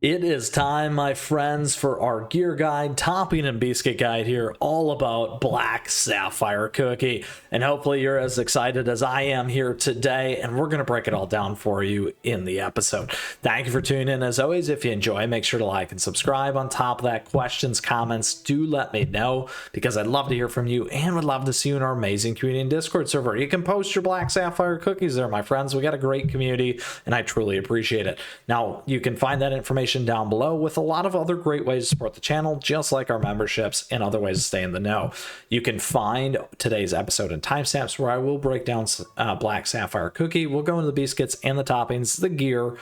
It is time, my friends, for our gear guide, topping and biscuit guide here, all about Black Sapphire Cookie. And hopefully you're as excited as I am here today, and we're going to break it all down for you in the episode. Thank you for tuning in. As always, if you enjoy, make sure to like and subscribe. On top of that, questions, comments, do let me know, because I'd love to hear from you and would love to see you in our amazing community and Discord server. You can post your Black Sapphire cookies there, my friends. We got a great community, and I truly appreciate it. Now, you can find that information down below with a lot of other great ways to support the channel, just like our memberships and other ways to stay in the know. You can find today's episode and timestamps where I will break down Black Sapphire Cookie. We'll go into the biscuits and the toppings, the gear,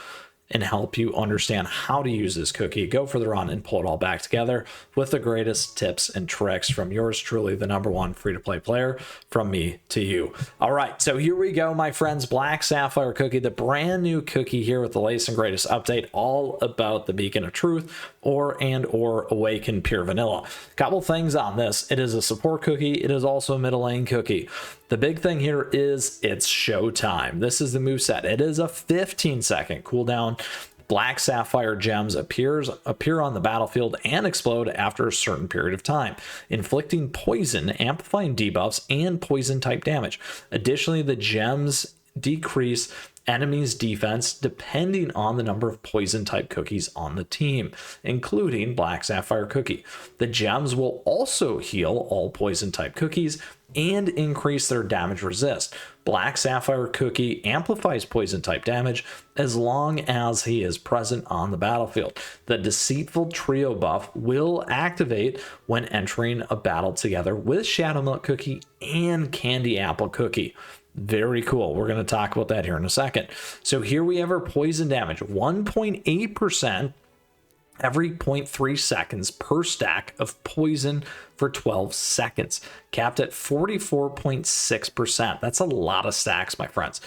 and help you understand how to use this cookie, go further on, and pull it all back together with the greatest tips and tricks from yours truly, the #1 free-to-play player, from me to you. All right, so here we go, my friends. Black Sapphire Cookie, the brand new cookie here with the latest and greatest update, all about the Beacon of Truth or Awaken Pure Vanilla. Couple things on this. It is a support cookie. It is also a middle lane cookie. The big thing here is it's showtime. This is the moveset. It is a 15-second cooldown. Black Sapphire gems appear on the battlefield and explode after a certain period of time, inflicting poison, amplifying debuffs, and poison type damage. Additionally, the gems decrease enemies' defense depending on the number of poison type cookies on the team, including Black Sapphire Cookie. The gems will also heal all poison type cookies and increase their damage resist. Black Sapphire Cookie amplifies poison type damage as long as he is present on the battlefield. The Deceitful Trio buff will activate when entering a battle together with Shadow Milk Cookie and Candy Apple Cookie. Very cool. We're going to talk about that here in a second. So here we have our poison damage, 1.8% every 0.3 seconds per stack of poison for 12 seconds, capped at 44.6%. That's a lot of stacks, my friends.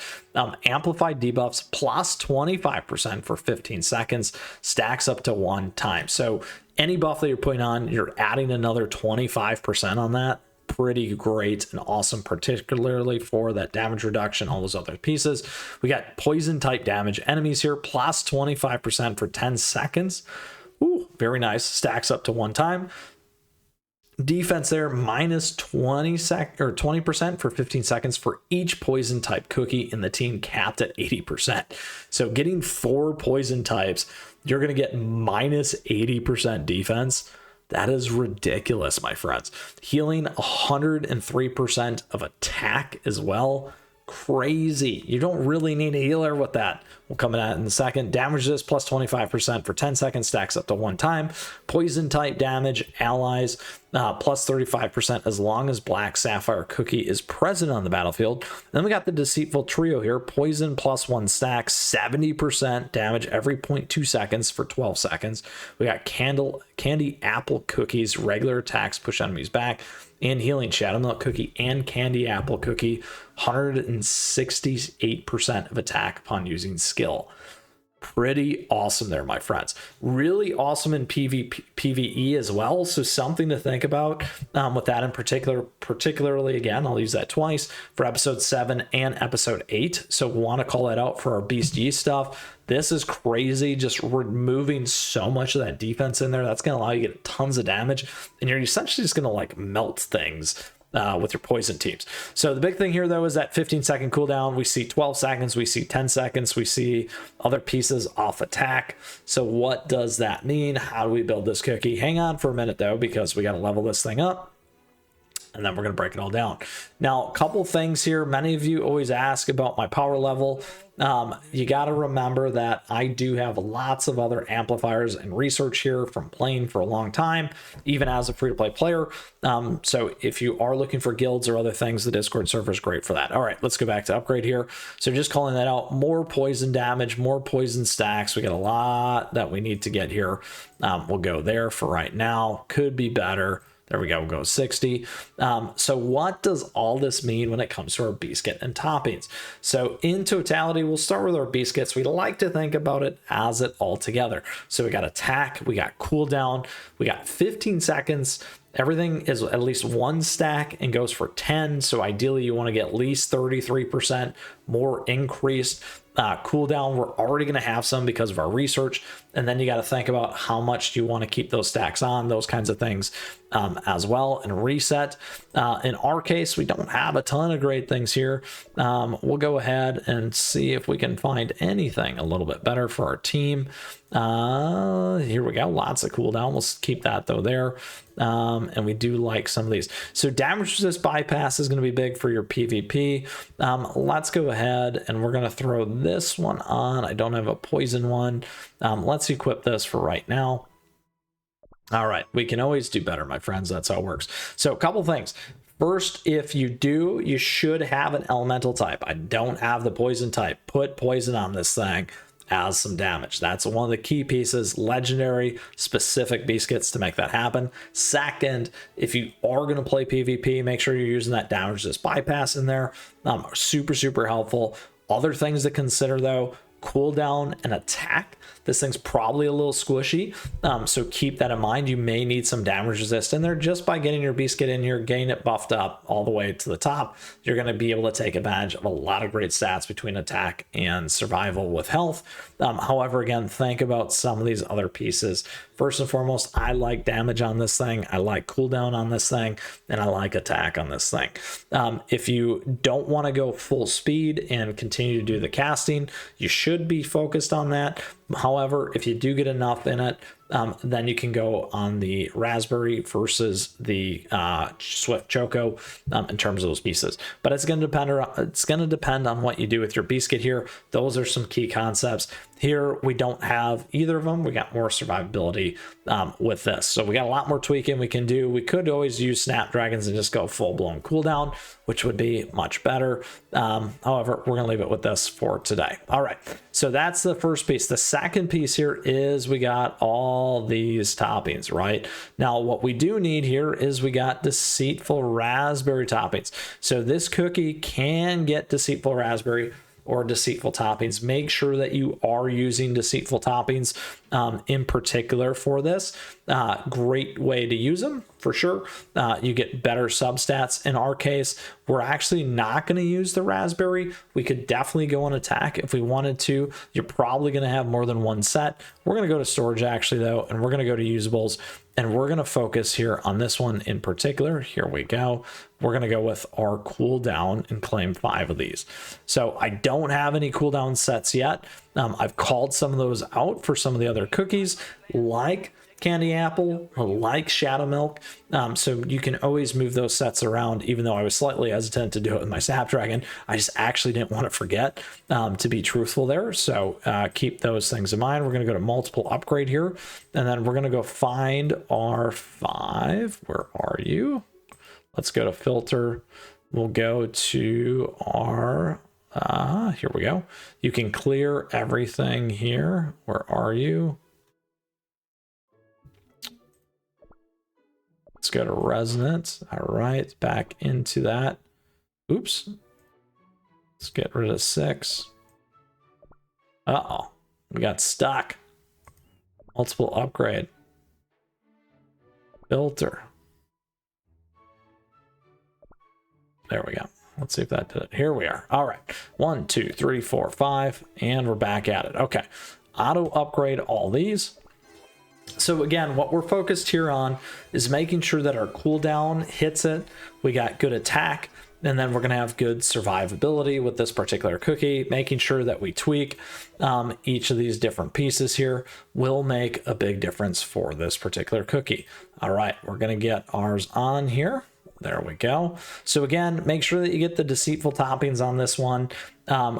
Amplified debuffs plus 25% for 15 seconds, stacks up to 1 time. So any buff that you're putting on, you're adding another 25% on that. Pretty great and awesome, particularly for that damage reduction, all those other pieces. We got poison type damage enemies here, plus 25% for 10 seconds. Ooh, very nice. Stacks up to 1 time. Defense there, minus 20% for 15 seconds for each poison type cookie in the team, capped at 80%. So getting 4 poison types, you're going to get minus 80% defense. That is ridiculous, my friends. Healing 103% of attack as well. Crazy. You don't really need a healer with that. We'll come in at in a second. Damage resist plus 25% for 10 seconds, stacks up to 1 time. Poison type damage, allies, plus 35% as long as Black Sapphire Cookie is present on the battlefield. Then we got the Deceitful Trio here. Poison plus 1 stack, 70% damage every 0.2 seconds for 12 seconds. We got Candy Apple Cookies, regular attacks push enemies back, and healing Shadow Milk Cookie and Candy Apple Cookie, 168% of attack upon using skill. Pretty awesome there, my friends. Really awesome in PvE as well. So something to think about with that in particularly, again, I'll use that twice for episode 7 and episode 8. So we want to call that out for our Beast Yeast stuff. This is crazy, just removing so much of that defense in there. That's going to allow you to get tons of damage, and you're essentially just going to like melt things with your poison teams. So the big thing here though is that 15-second cooldown. We see 12 seconds, we see 10 seconds, we see other pieces off attack. So what does that mean? How do we build this cookie? Hang on for a minute though, because we got to level this thing up, and then we're going to break it all down. Now, a couple things here. Many of you always ask about my power level. You got to remember that I do have lots of other amplifiers and research here from playing for a long time, even as a free-to-play player. So if you are looking for guilds or other things, the Discord server is great for that. All right, let's go back to upgrade here. So just calling that out, more poison damage, more poison stacks. We got a lot that we need to get here. We'll go there for right now. Could be better. There we go, we'll go 60. So what does all this mean when it comes to our Beascuit and toppings? So in totality, we'll start with our Beascuits. We like to think about it as it all together. So we got attack, we got cooldown, we got 15 seconds. Everything is at least 1 stack and goes for 10. So ideally you want to get at least 33% more increased Cooldown, we're already going to have some because of our research, and then you got to think about how much do you want to keep those stacks on, those kinds of things as well. And reset, in our case, we don't have a ton of great things here. We'll go ahead and see if we can find anything a little bit better for our team. Here we go, lots of cooldown. We'll keep that though there. And we do like some of these. So damage resist bypass is going to be big for your PvP. Let's go ahead and we're going to throw this one on. I don't have a poison one. Let's equip this for right now. All right, we can always do better, my friends. That's how it works. So a couple things. First, if you do, you should have an elemental type. I don't have the poison type. Put poison on this thing as some damage. That's one of the key pieces, legendary specific Beascuits to make that happen. Second, if you are going to play PvP, make sure you're using that damage resist bypass in there. Super helpful. Other things to consider though, cooldown and attack. This thing's probably a little squishy, so keep that in mind. You may need some damage resist in there. Just by getting your Beascuit in here, getting it buffed up all the way to the top, you're going to be able to take advantage of a lot of great stats between attack and survival with health. However, again, think about some of these other pieces. First and foremost, I like damage on this thing, I like cooldown on this thing, and I like attack on this thing. If you don't want to go full speed and continue to do the casting, you should be focused on that. However, if you do get enough in it, then you can go on the Raspberry versus the Swift Choco in terms of those pieces. But it's going to depend on what you do with your Beascuit here. Those are some key concepts. Here we don't have either of them. We got more survivability with this, so we got a lot more tweaking we can do. We could always use Snapdragons and just go full-blown cooldown, which would be much better. However, we're gonna leave it with this for today. All right, so that's the first piece. The second piece here is we got all these toppings. Right now, what we do need here is we got deceitful raspberry toppings. So this cookie can get deceitful raspberry or deceitful toppings. Make sure that you are using deceitful toppings in particular for this. Great way to use them for sure. You get better substats. In our case, we're actually not going to use the raspberry. We could definitely go on attack if we wanted to. You're probably going to have more than one set. We're going to go to storage actually though, and we're going to go to usables, and we're going to focus here on this one in particular. Here we go. We're going to go with our cooldown and claim 5 of these. So I don't have any cooldown sets yet. I've called some of those out for some of the other cookies like Candy Apple, like Shadow Milk. So you can always move those sets around, even though I was slightly hesitant to do it with my Snapdragon. I just actually didn't want to forget, to be truthful there. So keep those things in mind. We're going to go to multiple upgrade here, and then we're going to go find our 5. Where are you? Let's go to filter. We'll go to our, here we go. You can clear everything here. Where are you? Let's go to resonance. All right, back into that. Oops. Let's get rid of 6. Uh-oh, we got stuck. Multiple upgrade. Filter. There we go. Let's see if that did it. Here we are. All right. 1, 2, 3, 4, 5, and we're back at it. Okay. Auto upgrade all these. So again, what we're focused here on is making sure that our cooldown hits it. We got good attack, and then we're going to have good survivability with this particular cookie. Making sure that we tweak each of these different pieces here will make a big difference for this particular cookie. All right, we're going to get ours on here. There we go. So again, make sure that you get the deceitful toppings on this one.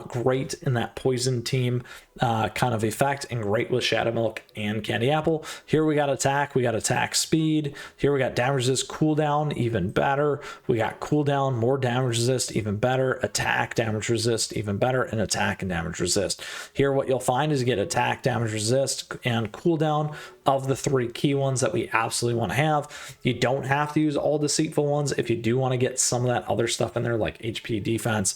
Great in that poison team kind of effect, and great with Shadow Milk and Candy Apple. Here we got attack speed. Here we got damage resist, cooldown, even better. We got cooldown, more damage resist, even better. Attack, damage resist, even better, and attack and damage resist. Here what you'll find is you get attack, damage resist, and cooldown of the 3 key ones that we absolutely want to have. You don't have to use all deceitful ones if you do want to get some of that other stuff in there like HP defense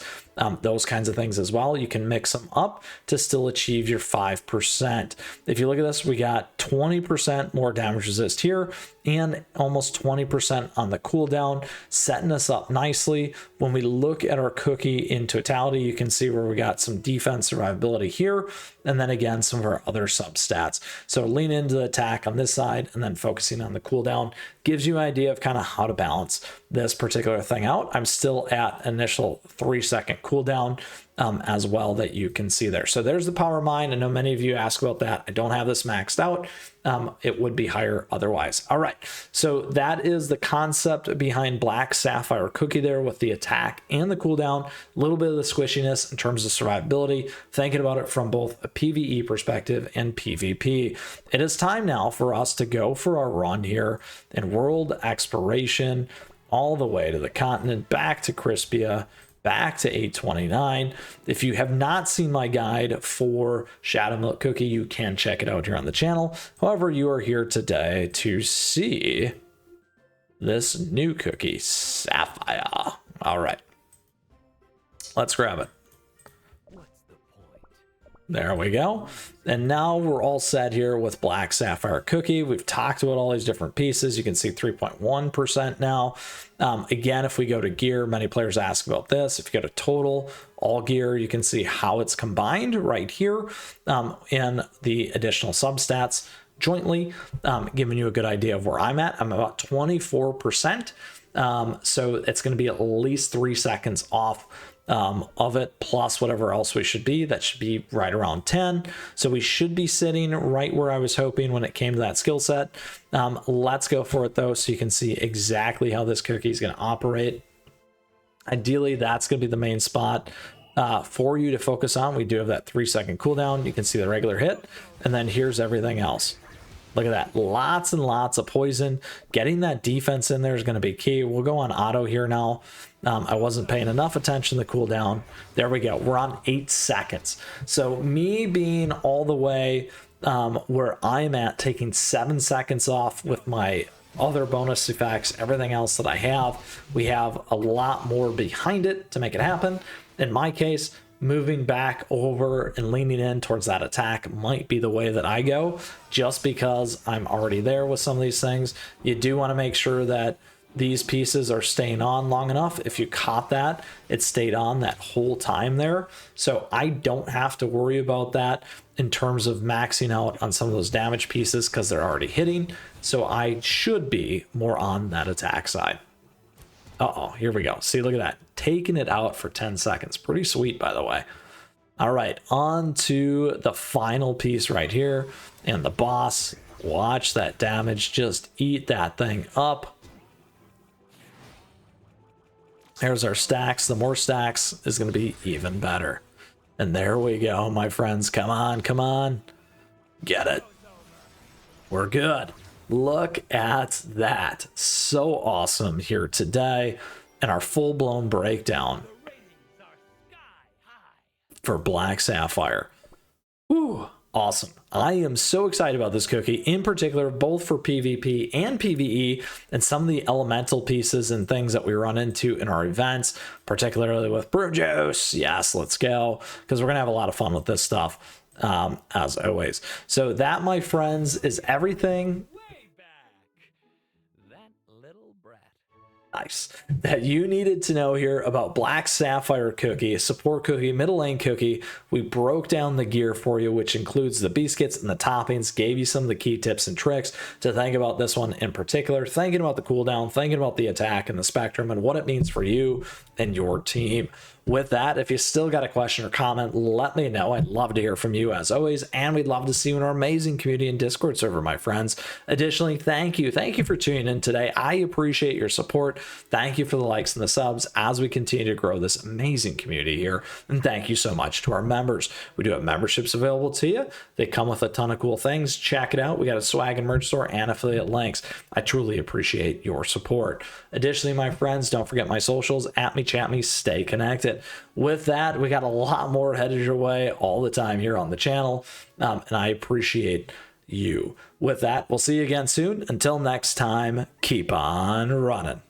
those kinds of things as well. You can mix them up to still achieve your 5%. If you look at this, we got 20% more damage resist here and almost 20% on the cooldown, setting us up nicely. When we look at our cookie in totality, you can see where we got some defense survivability here, and then again some of our other substats. So lean into the attack on this side and then focusing on the cooldown gives you an idea of kind of how to balance this particular thing out. I'm still at initial 3-second cooldown as well, that you can see there. So there's the power mine. I know many of you ask about that. I don't have this maxed out. It would be higher otherwise. All right, so that is the concept behind Black Sapphire Cookie there, with the attack and the cooldown, a little bit of the squishiness in terms of survivability, thinking about it from both a PvE perspective and PvP. It is time now for us to go for our run here in world exploration, all the way to the continent, back to Crispia, back to 829. If you have not seen my guide for Shadow Milk Cookie, you can check it out here on the channel. However, you are here today to see this new cookie, Sapphire. All right, let's grab it. There we go. And now we're all set here with Black Sapphire Cookie. We've talked about all these different pieces. You can see 3.1% now. Again, if we go to gear, many players ask about this. If you go to total, all gear, you can see how it's combined right here in the additional substats jointly, giving you a good idea of where I'm at. I'm about 24%. So it's going to be at least 3 seconds off of it, plus whatever else we should be. That should be right around 10. So we should be sitting right where I was hoping when it came to that skill set. Let's go for it though, so you can see exactly how this cookie is going to operate. Ideally, that's going to be the main spot for you to focus on. We do have that 3-second cooldown. You can see the regular hit, and then here's everything else. Look at that, lots and lots of poison. Getting that defense in there is going to be key. We'll go on auto here now. I wasn't paying enough attention to the cooldown. There we go, we're on 8 seconds. So me being all the way where I'm at, taking 7 seconds off with my other bonus effects, everything else that I have, we have a lot more behind it to make it happen. In my case, moving back over and leaning in towards that attack might be the way that I go, just because I'm already there with some of these things. You do want to make sure that these pieces are staying on long enough. If you caught that, it stayed on that whole time there. So I don't have to worry about that in terms of maxing out on some of those damage pieces because they're already hitting. So I should be more on that attack side. Uh-oh, here we go. See, look at that. Taking it out for 10 seconds. Pretty sweet, by the way. All right, on to the final piece right here. And the boss, watch that damage. Just eat that thing up. Here's our stacks. The more stacks is going to be even better. And there we go, my friends. Come on, come on. Get it. We're good. Look at that. So awesome here today. And our full-blown breakdown for Black Sapphire. Whew, awesome. I am so excited about this cookie, in particular, both for PvP and PvE, and some of the elemental pieces and things that we run into in our events, particularly with Brew Juice. Yes, let's go, because we're going to have a lot of fun with this stuff, as always. So that, my friends, is everything nice that you needed to know here about Black Sapphire Cookie, support cookie, middle lane cookie. We broke down the gear for you, which includes the Beascuits and the toppings, gave you some of the key tips and tricks to think about this one in particular, thinking about the cooldown, thinking about the attack and the spectrum and what it means for you and your team. With that, if you still got a question or comment, let me know. I'd love to hear from you as always, and we'd love to see you in our amazing community and Discord server, my friends. Additionally, thank you for tuning in today. I appreciate your support. Thank you for the likes and the subs as we continue to grow this amazing community here. And thank you so much to our members. We do have memberships available to you. They come with a ton of cool things. Check it out. We got a swag and merch store and affiliate links. I truly appreciate your support. Additionally, my friends, don't forget my socials, @me, chat me, stay connected. With that, we got a lot more headed your way all the time here on the channel, and I appreciate you. With that, we'll see you again soon. Until next time, keep on running.